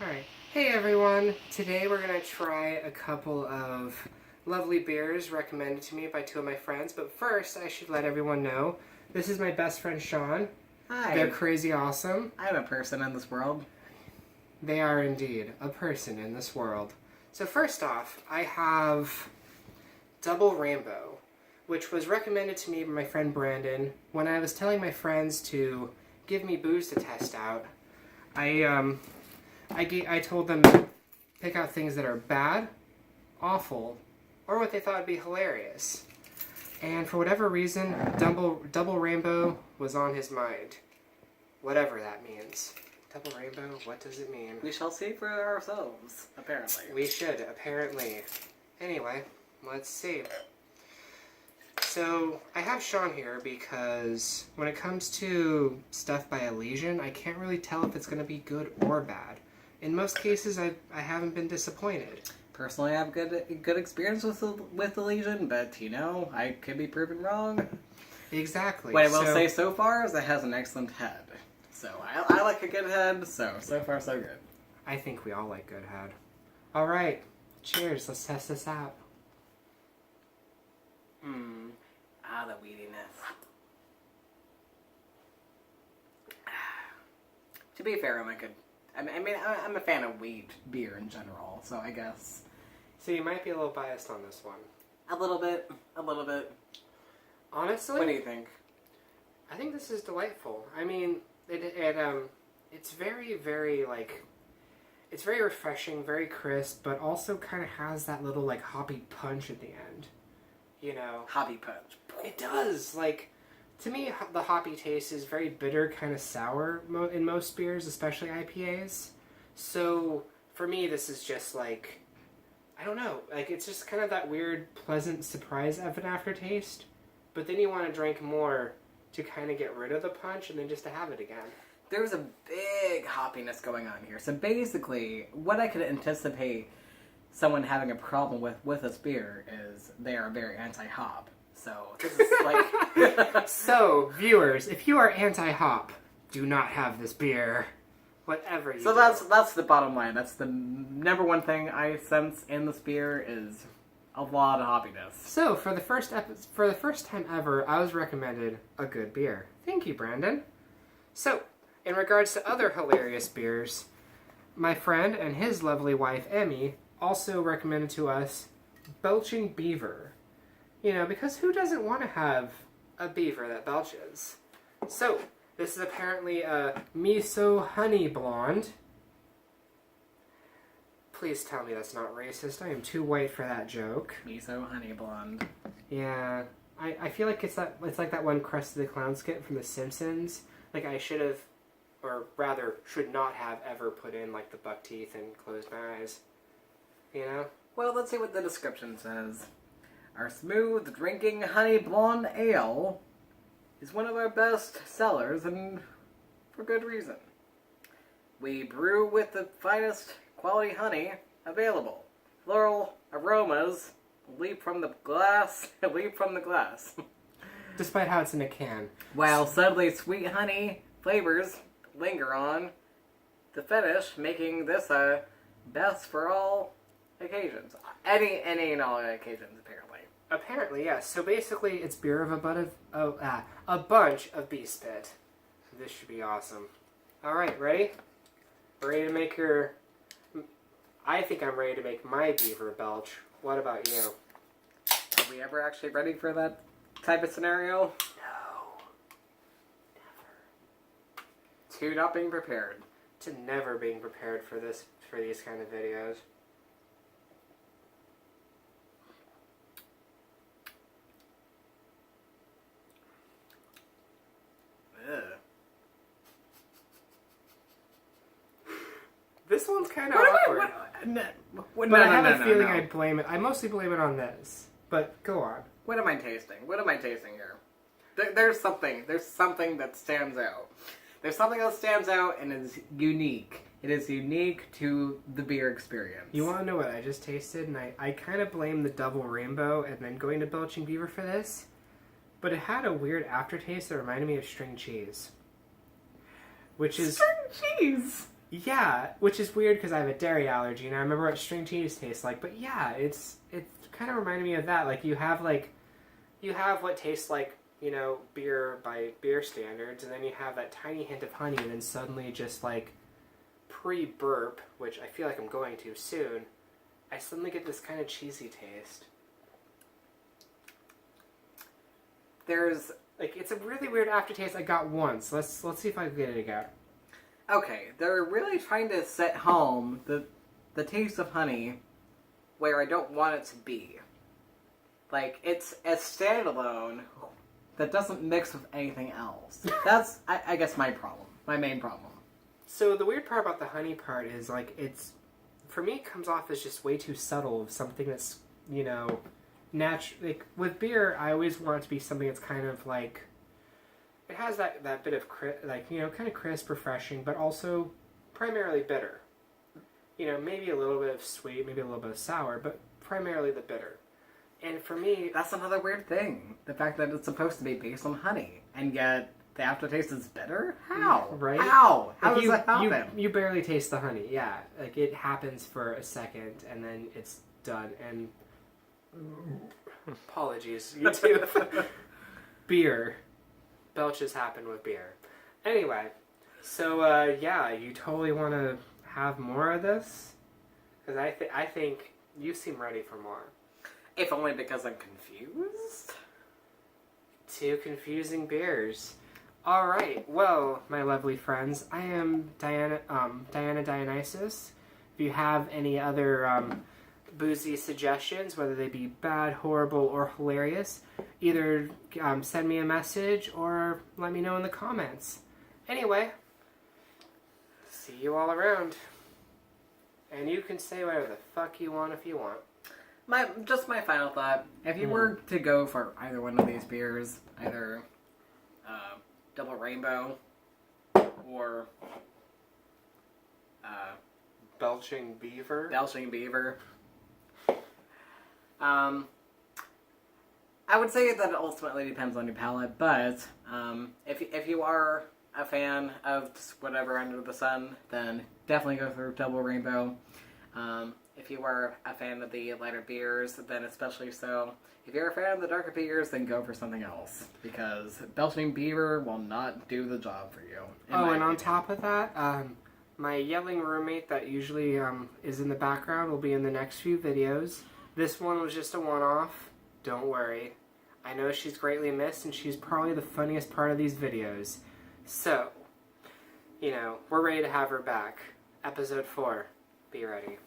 Alright, hey everyone! Today we're going to try a couple of lovely beers recommended to me by two of my friends, but first I should let everyone know, this is my best friend Shaun. Hi. They're crazy awesome. I'm a person in this world. They are indeed a person in this world. So first off, I have Double Rainbow, which was recommended to me by my friend Brandon. When I was telling my friends to give me booze to test out, I told them to pick out things that are bad, awful, or what they thought would be hilarious. And for whatever reason, Double Rainbow was on his mind. Whatever that means. Double Rainbow, what does it mean? We shall see for ourselves, apparently. We should, apparently. Anyway, let's see. So, I have Shaun here because when it comes to stuff by Elysian, I can't really tell if it's going to be good or bad. In most cases, I haven't been disappointed. Personally, I have good experience with Elysian, but, you know, I could be proven wrong. Exactly. What I will say so far is it has an excellent head. So, I like a good head, so far so good. I think we all like good head. Alright, cheers, let's test this out. The weediness. To be fair, I'm a fan of wheat beer in general, so I guess. So you might be a little biased on this one. A little bit. Honestly? What do you think? I think this is delightful. I mean, it's very, very, it's very refreshing, very crisp, but also kind of has that little, hoppy punch at the end. You know? Hoppy punch. It does. To me, the hoppy taste is very bitter, kind of sour in most beers, especially IPAs. So, for me, this is just, I don't know. It's just kind of that weird, pleasant surprise of an aftertaste. But then you want to drink more to kind of get rid of the punch and then just to have it again. There's a big hoppiness going on here. So basically, what I could anticipate someone having a problem with this beer is they are very anti-hop. So this is So, viewers, if you are anti-hop, do not have this beer. Whatever you do. So that's the bottom line. That's the number one thing I sense in this beer is a lot of hoppiness. So, for the first time ever, I was recommended a good beer. Thank you, Brandon. So, in regards to other hilarious beers, my friend and his lovely wife, Emmy, also recommended to us Belching Beaver. You know, because who doesn't want to have a beaver that belches? So, this is apparently a miso honey blonde. Please tell me that's not racist. I am too white for that joke. Miso honey blonde. Yeah, I feel like it's like that one Krusty the Clown skit from The Simpsons. I should have, or rather, should not have ever put in the buck teeth and closed my eyes. You know? Well, let's see what the description says. Our smooth drinking honey blonde ale is one of our best sellers, and for good reason. We brew with the finest quality honey available. Floral aromas leap from the glass. Despite how it's in a can. While subtly sweet honey flavors linger on the finish, making this a best for all occasions. Any and all occasions, apparently. Apparently, yes. So basically, it's beer of a bunch of bee spit. This should be awesome. All right, ready? Ready to make your... I think I'm ready to make my beaver belch. What about you? Are we ever actually ready for that type of scenario? No. Never. To not being prepared. To never being prepared for these kind of videos. This one's kind of awkward. But I have a feeling I blame it. I mostly blame it on this. But go on. What am I tasting? What am I tasting here? There's something that stands out. There's something that stands out and is unique. It is unique to the beer experience. You want to know what I just tasted? And I kind of blame the Double Rainbow and then going to Belching Beaver for this. But it had a weird aftertaste that reminded me of string cheese. Which is... String cheese? Yeah, which is weird because I have a dairy allergy, and I remember what string cheese tastes like. But yeah, it kind of reminded me of that. Like you have what tastes like, beer by beer standards, and then you have that tiny hint of honey, and then suddenly just like pre-burp, which I feel like I'm going to soon, I suddenly get this kind of cheesy taste. There's it's a really weird aftertaste I got once. Let's see if I can get it again. okay. They're really trying to set home the taste of honey where I don't want it to be. Like it's a standalone that doesn't mix with anything else. That's I guess my problem. My main problem. So the weird part about the honey part is for me it comes off as just way too subtle of something that's natural. Like with beer, I always want it to be something that's kind of like it has that bit of kind of crisp, refreshing, but also primarily bitter. Maybe a little bit of sweet, maybe a little bit of sour, but primarily the bitter. And for me, that's another weird thing. The fact that it's supposed to be based on honey, and yet the aftertaste is bitter? How? Right? How? How does that happen? You barely taste the honey, yeah. Like, it happens for a second, and then it's done, and... Apologies, you too. Beer. Belches happen with beer. Anyway, so, yeah, you totally want to have more of this? Because I think you seem ready for more. If only because I'm confused? 2 confusing beers. Alright, well, my lovely friends, I am Dionysus. If you have any other boozy suggestions, whether they be bad, horrible, or hilarious, either send me a message or let me know in the comments. Anyway, see you all around. And you can say whatever the fuck you want if you want. My final thought, if you were to go for either one of these beers, either Double Rainbow or Belching Beaver. I would say that it ultimately depends on your palate, but if you are a fan of just whatever under the sun, then definitely go for Double Rainbow. If you are a fan of the lighter beers, then especially so. If you're a fan of the darker beers, then go for something else, because Belching Beaver will not do the job for you. On top of that, my yelling roommate that usually is in the background will be in the next few videos. This one was just a one-off. Don't worry. I know she's greatly missed, and she's probably the funniest part of these videos. So, we're ready to have her back. Episode 4. Be ready.